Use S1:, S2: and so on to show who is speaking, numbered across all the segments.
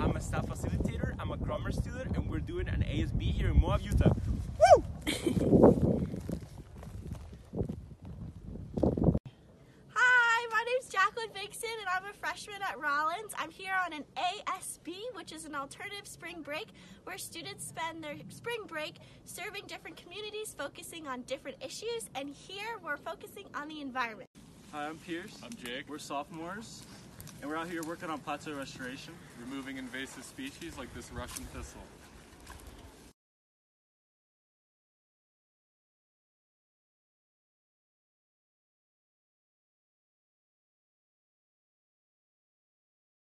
S1: I'm a staff facilitator, I'm a grammar student, and we're doing an ASB here in Moab, Utah. Woo!
S2: Hi, my name's Jacqueline Vixen and I'm a freshman at Rollins. I'm here on an ASB, which is an alternative spring break, where students spend their spring break serving different communities, focusing on different issues, and here we're focusing on the environment.
S3: Hi, I'm Pierce.
S4: I'm Jake.
S3: We're sophomores, and we're out here working on plateau restoration.
S4: Removing invasive species like this Russian thistle.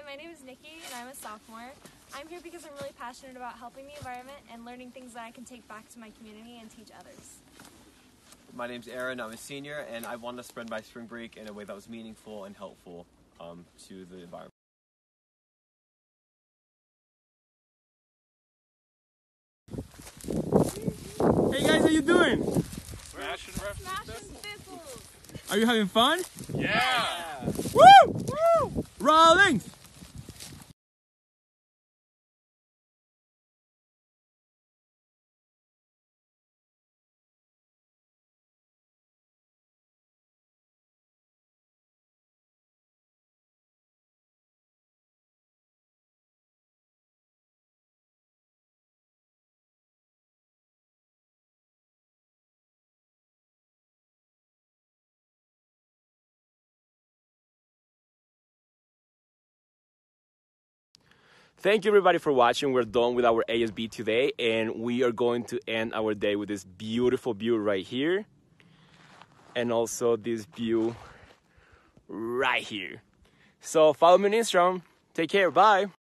S5: My name is Nikki and I'm a sophomore. I'm here because I'm really passionate about helping the environment and learning things that I can take back to my community and teach others.
S6: My name's Aaron, I'm a senior, and I wanted to spend my spring break in a way that was meaningful and helpful to the environment.
S1: Hey guys, how you doing?
S4: Smashing
S5: Thistles!
S1: Are you having fun?
S4: Yeah!
S1: Woo! Woo! Rollins! Thank you everybody for watching. We're done with our ASB today and we are going to end our day with this beautiful view right here and also this view right here. So follow me on Instagram. Take care. Bye.